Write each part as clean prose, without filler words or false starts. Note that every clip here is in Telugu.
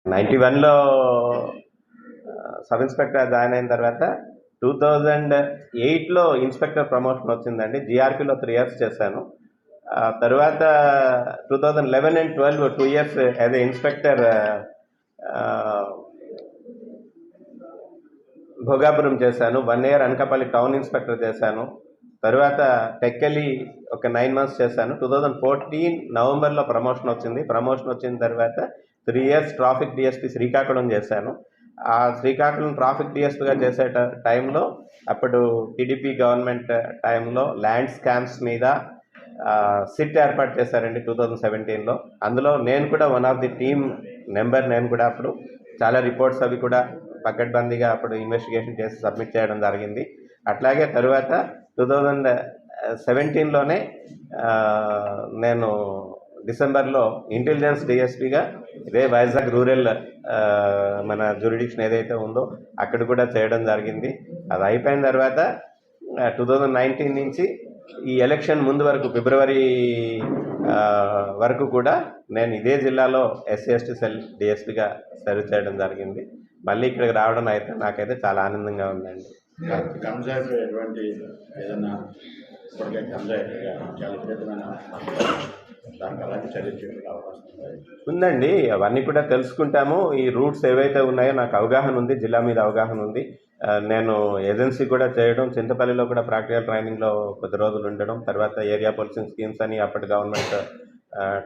91లో సబ్ ఇన్స్పెక్టర్ జాయిన్ అయిన తర్వాత 2008లో ఇన్స్పెక్టర్ ప్రమోషన్ వచ్చిందండి. జీఆర్పీలో 3 years చేశాను. తర్వాత 2011 and 12 2 years as a inspector Bhogapuram చేశాను. 1 year అనకాపల్లి టౌన్ ఇన్స్పెక్టర్ చేశాను. తర్వాత టెక్కలి ఒక 9 months చేశాను. 2014 నవంబర్లో ప్రమోషన్ వచ్చింది. ప్రమోషన్ వచ్చిన తర్వాత 3 years ట్రాఫిక్ డిఎస్పీ శ్రీకాకుళం చేశాను. ఆ శ్రీకాకుళం ట్రాఫిక్ డిఎస్పీగా చేసే టైంలో అప్పుడు టీడీపీ గవర్నమెంట్ టైంలో ల్యాండ్ స్కామ్స్ మీద సిట్ ఏర్పాటు చేశారండి 2017లో. అందులో నేను కూడా one of the team member. నేను కూడా అప్పుడు చాలా రిపోర్ట్స్ అవి కూడా పకడ్బందీగా అప్పుడు ఇన్వెస్టిగేషన్ చేసి సబ్మిట్ చేయడం జరిగింది. అట్లాగే తరువాత 2017లోనే నేను డిసెంబర్లో ఇంటెలిజెన్స్ డిఎస్పీగా ఇదే వైజాగ్ రూరల్ మన జ్యూరిడిక్షన్ ఏదైతే ఉందో అక్కడ కూడా చేయడం జరిగింది. అది అయిపోయిన తర్వాత 2019 నుంచి ఈ ఎలక్షన్ ముందు వరకు ఫిబ్రవరి వరకు కూడా నేను ఇదే జిల్లాలో ఎస్సీ ఎస్టీ సెల్ డిఎస్పీగా సర్వ్ చేయడం జరిగింది. మళ్ళీ ఇక్కడికి రావడం అయితే నాకైతే చాలా ఆనందంగా ఉందండి. ఉందండి, అవన్నీ కూడా తెలుసుకుంటాము. ఈ రూట్స్ ఏవైతే ఉన్నాయో నాకు అవగాహన ఉంది, జిల్లా మీద అవగాహన ఉంది. నేను ఏజెన్సీ కూడా చేయడం, చింతపల్లిలో కూడా ప్రాక్టికల్ ట్రైనింగ్లో కొద్ది రోజులు ఉండడం, తర్వాత ఏరియా పోలీసింగ్ స్కీమ్స్ అని అప్పటి గవర్నమెంట్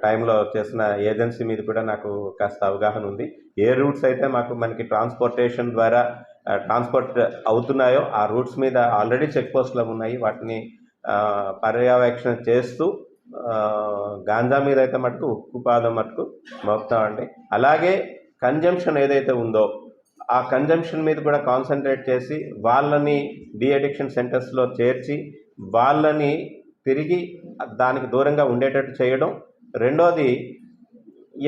టైంలో చేసిన ఏజెన్సీ మీద కూడా నాకు కాస్త అవగాహన ఉంది. ఏ రూట్స్ అయితే మనకి ట్రాన్స్పోర్టేషన్ ద్వారా ట్రాన్స్పోర్ట్ అవుతున్నాయో ఆ రూట్స్ మీద ఆల్రెడీ చెక్ పోస్టులు ఉన్నాయి. వాటిని పర్యవేక్షణ చేస్తూ గాంజా మీద అయితే మటుకు ఉక్కుపాదం మటుకు మోపుతామండి. అలాగే కన్జంప్షన్ ఏదైతే ఉందో ఆ కన్జంప్షన్ మీద కూడా కాన్సన్ట్రేట్ చేసి వాళ్ళని డీ అడిక్షన్ సెంటర్స్లో చేర్చి వాళ్ళని తిరిగి దానికి దూరంగా ఉండేటట్టు చేయడం. రెండోది,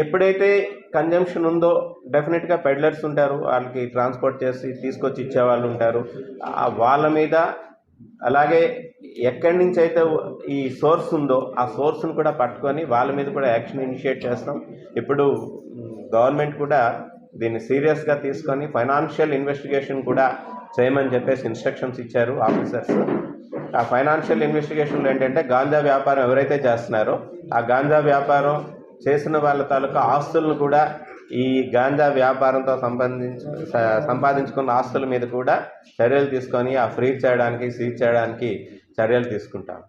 ఎప్పుడైతే కన్జంప్షన్ ఉందో డెఫినెట్గా పెడ్లర్స్ ఉంటారు, వాళ్ళకి ట్రాన్స్పోర్ట్ చేసి తీసుకొచ్చి ఇచ్చేవాళ్ళు ఉంటారు. వాళ్ళ మీద, అలాగే ఎక్కడి నుంచి అయితే ఈ సోర్స్ ఉందో ఆ సోర్స్ను కూడా పట్టుకొని వాళ్ళ మీద కూడా యాక్షన్ ఇనిషియేట్ చేస్తాం. ఇప్పుడు గవర్నమెంట్ కూడా దీన్ని సీరియస్గా తీసుకొని ఫైనాన్షియల్ ఇన్వెస్టిగేషన్ కూడా చేయమని చెప్పేసి ఇన్స్ట్రక్షన్స్ ఇచ్చారు ఆఫీసర్స్. ఆ ఫైనాన్షియల్ ఇన్వెస్టిగేషన్లో ఏంటంటే గాంజా వ్యాపారం ఎవరైతే చేస్తున్నారో ఆ గాంజా వ్యాపారం చేసిన వాళ్ళ తాలూకా ఆస్తులను కూడా ఈ గాంజా వ్యాపారంతో సంపాదించుకున్న ఆస్తుల మీద కూడా చర్యలు తీసుకొని ఆ ఫ్రీజ్ చేయడానికి, సీజ్ చేయడానికి చర్యలు తీసుకుంటాం.